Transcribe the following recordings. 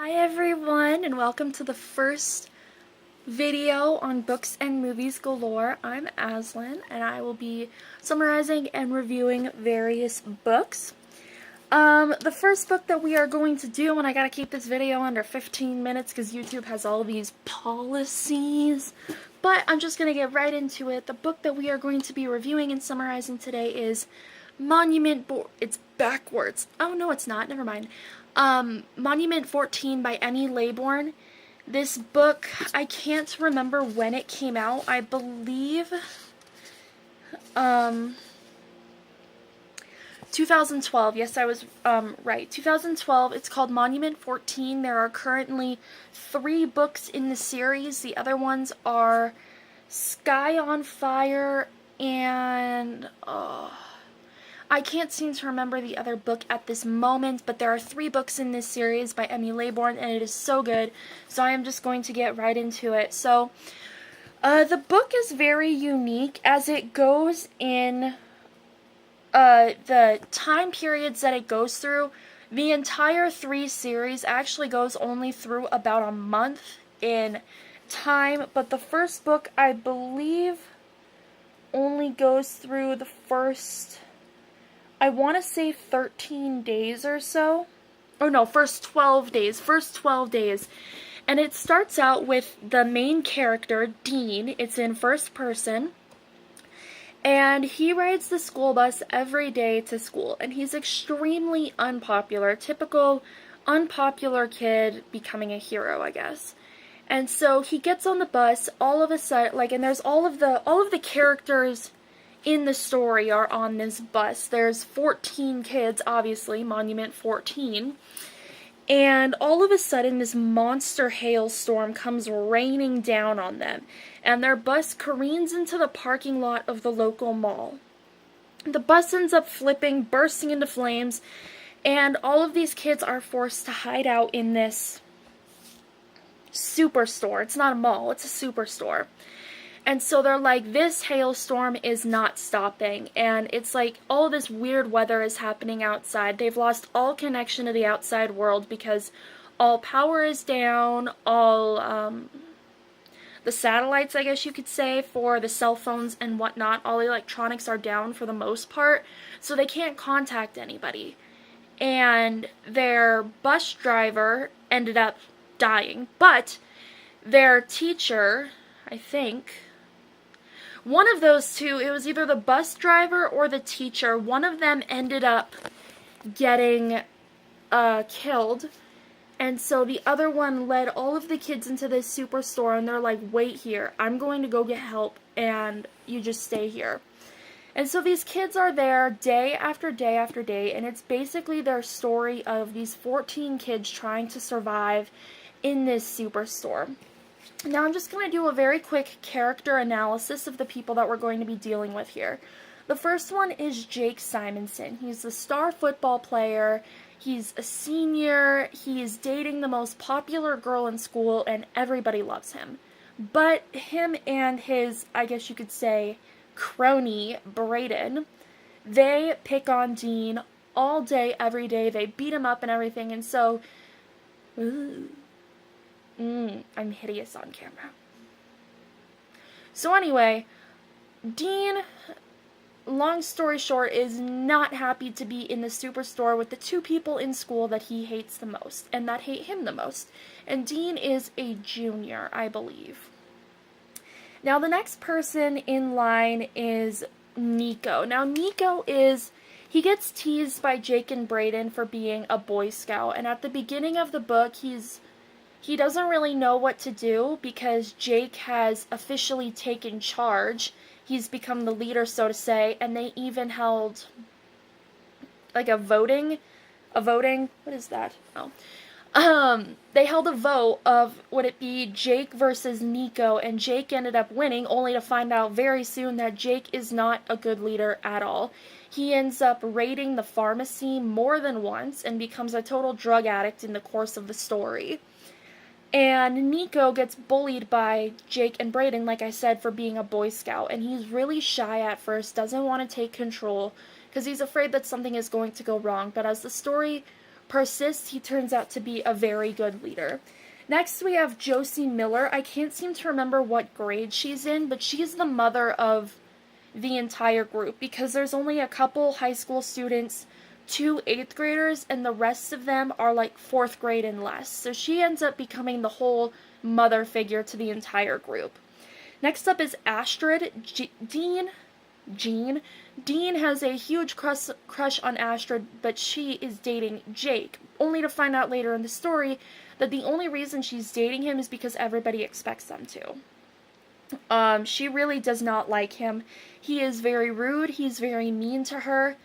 Hi everyone, and welcome to the first video on Books and Movies Galore. I'm Aslyn, and I will be summarizing and reviewing various books. The first book that we are going to do, and I gotta keep this video under 15 minutes because YouTube has all these policies, but I'm just gonna get right into it. The book that we are going to be reviewing and summarizing today is it's backwards. Oh no, it's not. Never mind. Monument 14 by Emmy Laybourne. This book, I can't remember when it came out. I believe 2012. Yes, I was right. 2012. It's called Monument 14. There are currently 3 books in the series. The other ones are Sky on Fire and I can't seem to remember the other book at this moment, but there are 3 books in this series by Emmy Laybourne, and it is so good, so I am just going to get right into it. So, the book is very unique as it goes in the time periods that it goes through. The entire 3 series actually goes only through about a month in time, but the first book, I believe, only goes through the first, I want to say 13 days or so. Oh no, first 12 days. First 12 days. And it starts out with the main character, Dean. It's in first person. And he rides the school bus every day to school. And he's extremely unpopular. Typical unpopular kid becoming a hero, I guess. And so he gets on the bus all of a sudden, and there's all of the characters in the story are on this bus. There's 14 kids, obviously, Monument 14. And all of a sudden, this monster hailstorm comes raining down on them. And their bus careens into the parking lot of the local mall. The bus ends up flipping, bursting into flames, and all of these kids are forced to hide out in this superstore. It's not a mall, it's a superstore. And so they're like, this hailstorm is not stopping, and it's like all this weird weather is happening outside. They've lost all connection to the outside world because all power is down, all the satellites, I guess you could say, for the cell phones and whatnot, all the electronics are down for the most part, so they can't contact anybody. And their bus driver ended up dying, but their teacher, I think, one of those two, it was either the bus driver or the teacher, one of them ended up getting killed, and so the other one led all of the kids into this superstore, and they're like, wait here, I'm going to go get help, and you just stay here. And so these kids are there day after day after day, and it's basically their story of these 14 kids trying to survive in this superstore. Now I'm just going to do a very quick character analysis of the people that we're going to be dealing with here. The first one is Jake Simonson. He's the star football player. He's a senior. He's dating the most popular girl in school, and everybody loves him. But him and his, I guess you could say, crony, Braden, they pick on Dean all day, every day. They beat him up and everything, and so, I'm hideous on camera. So anyway, Dean, long story short, is not happy to be in the superstore with the 2 people in school that he hates the most, and that hate him the most. And Dean is a junior, I believe. Now the next person in line is Nico. Now Nico he gets teased by Jake and Braden for being a Boy Scout, and at the beginning of the book, he doesn't really know what to do because Jake has officially taken charge. He's become the leader, so to say, and they even held like a voting, what is that? They held a vote of, would it be Jake versus Nico, and Jake ended up winning, only to find out very soon that Jake is not a good leader at all. He ends up raiding the pharmacy more than once and becomes a total drug addict in the course of the story. And Nico gets bullied by Jake and Braden, like I said, for being a Boy Scout. And he's really shy at first, doesn't want to take control, because he's afraid that something is going to go wrong. But as the story persists, he turns out to be a very good leader. Next, we have Josie Miller. I can't seem to remember what grade she's in, but she's the mother of the entire group because there's only a couple high school students, 2 8th graders, and the rest of them are like 4th grade and less. So she ends up becoming the whole mother figure to the entire group. Next up is Astrid. Dean has a huge crush on Astrid, but she is dating Jake, only to find out later in the story that the only reason she's dating him is because everybody expects them to. She really does not like him. He is very rude, he's very mean to her,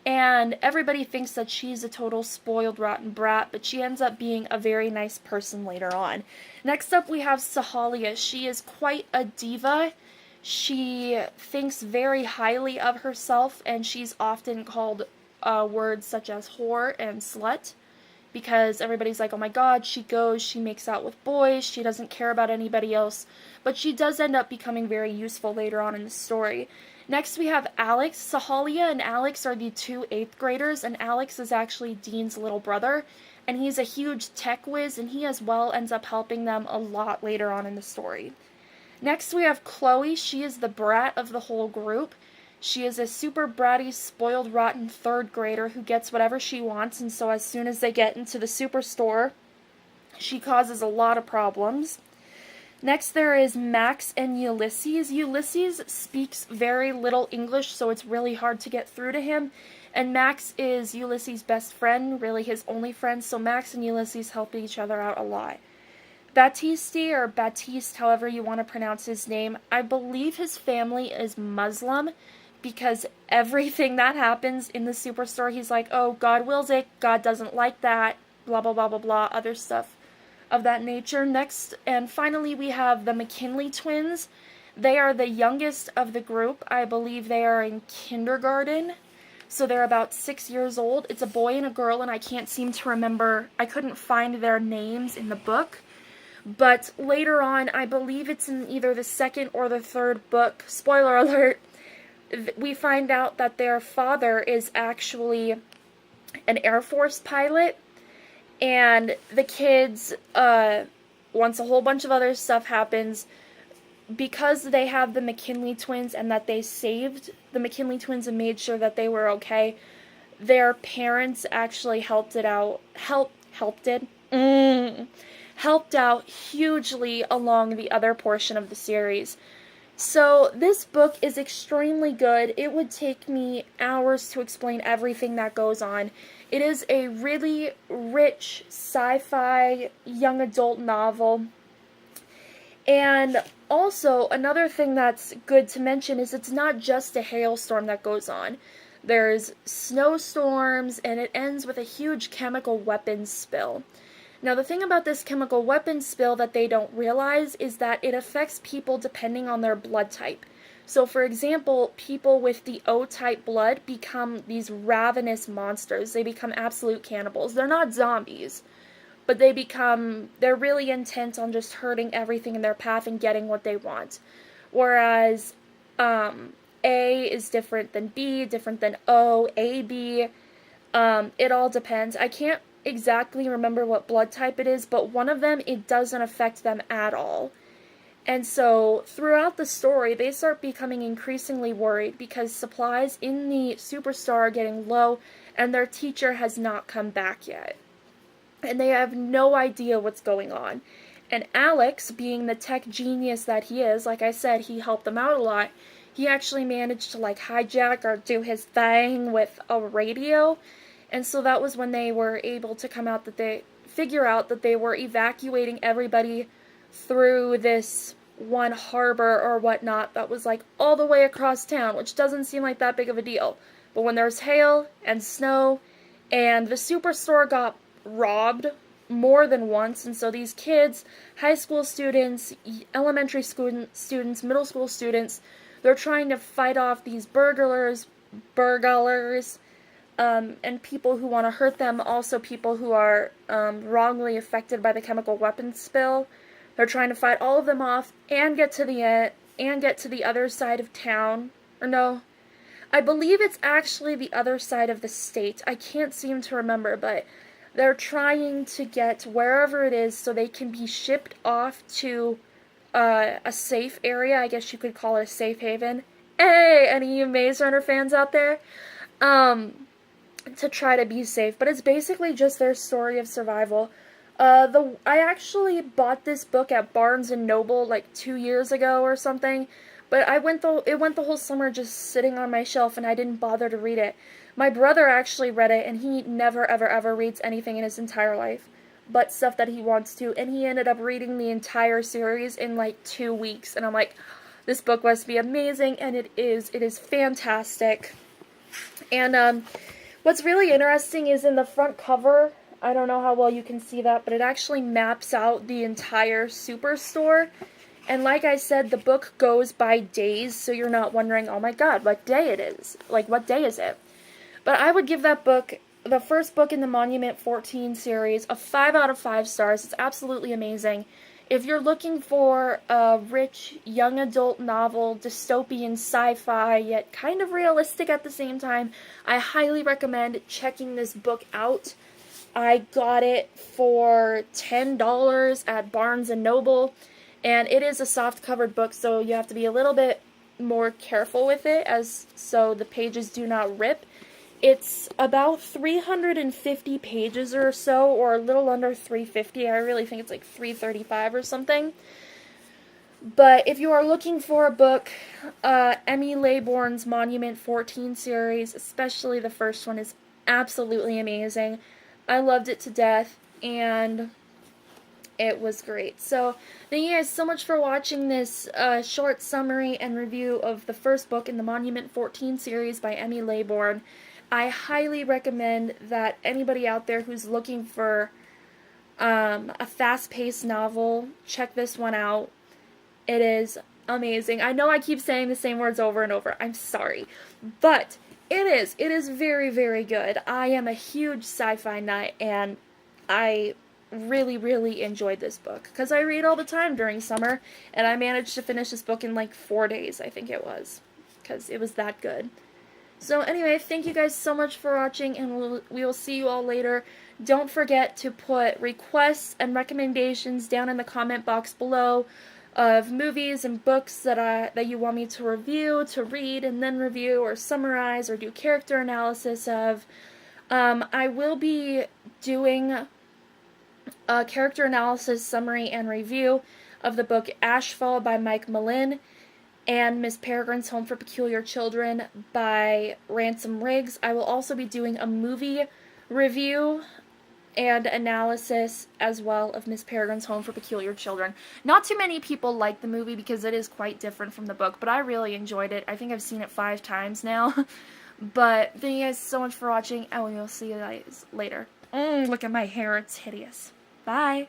and everybody thinks that she's a total spoiled, rotten brat, but she ends up being a very nice person later on. Next up, we have Sahalia. She is quite a diva. She thinks very highly of herself, and she's often called words such as whore and slut, because everybody's like, oh my god, she makes out with boys, she doesn't care about anybody else, but she does end up becoming very useful later on in the story. Next we have Alex. Sahalia and Alex are the 2 8th graders, and Alex is actually Dean's little brother, and he's a huge tech whiz, and he as well ends up helping them a lot later on in the story. Next we have Chloe. She is the brat of the whole group. She is a super bratty, spoiled, rotten 3rd grader who gets whatever she wants, and so as soon as they get into the superstore, she causes a lot of problems. Next there is Max and Ulysses. Ulysses speaks very little English, so it's really hard to get through to him, and Max is Ulysses' best friend, really his only friend, so Max and Ulysses help each other out a lot. Baptiste, or Baptiste, however you want to pronounce his name, I believe his family is Muslim, because everything that happens in the superstore, he's like, oh, God wills it, God doesn't like that, blah, blah, blah, blah, blah, other stuff of that nature. Next, and finally, we have the McKinley twins. They are the youngest of the group. I believe they are in kindergarten, so they're about 6 years old. It's a boy and a girl, and I can't seem to remember, I couldn't find their names in the book. But later on, I believe it's in either the 2nd or the 3rd book, spoiler alert, we find out that their father is actually an Air Force pilot, and the kids, once a whole bunch of other stuff happens, because they have the McKinley twins and that they saved the McKinley twins and made sure that they were okay, their parents actually helped out hugely along the other portion of the series. So this book is extremely good. It would take me hours to explain everything that goes on. It is a really rich sci-fi young adult novel. And also, another thing that's good to mention is it's not just a hailstorm that goes on. There's snowstorms, and it ends with a huge chemical weapons spill. Now, the thing about this chemical weapons spill that they don't realize is that it affects people depending on their blood type. So, for example, people with the O-type blood become these ravenous monsters. They become absolute cannibals. They're not zombies, but they're really intent on just hurting everything in their path and getting what they want. Whereas, A is different than B, different than O, AB. It all depends. I can't exactly remember what blood type it is, but one of them, it doesn't affect them at all. And so throughout the story, they start becoming increasingly worried because supplies in the superstar are getting low and their teacher has not come back yet. And they have no idea what's going on. And Alex, being the tech genius that he is, like I said, he helped them out a lot. He actually managed to hijack or do his thing with a radio. And so that was when they were able to figure out that they were evacuating everybody through this one harbor or whatnot that was all the way across town, which doesn't seem like that big of a deal. But when there's hail and snow, and the superstore got robbed more than once, and so these kids, high school students, elementary students, middle school students, they're trying to fight off these burglars, and people who want to hurt them, also people who are wrongly affected by the chemical weapons spill. They're trying to fight all of them off and get to the other side of town. Or no, I believe it's actually the other side of the state. I can't seem to remember, but they're trying to get wherever it is so they can be shipped off to a safe area. I guess you could call it a safe haven. Hey, any of you Maze Runner fans out there? To try to be safe. But it's basically just their story of survival. I actually bought this book at Barnes and Noble like 2 years ago or something. But it went the whole summer just sitting on my shelf, and I didn't bother to read it. My brother actually read it, and he never, ever, ever reads anything in his entire life but stuff that he wants to, and he ended up reading the entire series in like 2 weeks, and I'm like, this book must be amazing, and it is. It is fantastic. And what's really interesting is in the front cover, I don't know how well you can see that, but it actually maps out the entire superstore. And like I said, the book goes by days, so you're not wondering, oh my god, what day it is. Like, what day is it? But I would give that book, the first book in the Monument 14 series, a 5 out of 5 stars. It's absolutely amazing. If you're looking for a rich, young adult novel, dystopian sci-fi, yet kind of realistic at the same time, I highly recommend checking this book out. I got it for $10 at Barnes & Noble, and it is a soft-covered book, so you have to be a little bit more careful with it, so the pages do not rip. It's about 350 pages or so, or a little under 350. I really think it's like 335 or something. But if you are looking for a book, Emmy Laybourne's Monument 14 series, especially the first one, is absolutely amazing. I loved it to death, and it was great. So, thank you guys so much for watching this short summary and review of the first book in the Monument 14 series by Emmy Laybourne. I highly recommend that anybody out there who's looking for a fast-paced novel, check this one out. It is amazing. I know I keep saying the same words over and over. I'm sorry. But it is. It is very, very good. I am a huge sci-fi nut, and I really, really enjoyed this book because I read all the time during summer, and I managed to finish this book in like 4 days, I think it was, because it was that good. So anyway, thank you guys so much for watching, and we will see you all later. Don't forget to put requests and recommendations down in the comment box below of movies and books that you want me to review, to read, and then review, or summarize, or do character analysis of. I will be doing a character analysis, summary, and review of the book Ashfall by Mike Malin, and Miss Peregrine's Home for Peculiar Children by Ransom Riggs. I will also be doing a movie review and analysis as well of Miss Peregrine's Home for Peculiar Children. Not too many people like the movie because it is quite different from the book, but I really enjoyed it. I think I've seen it 5 times now. But thank you guys so much for watching, and we will see you guys later. Look at my hair, it's hideous. Bye!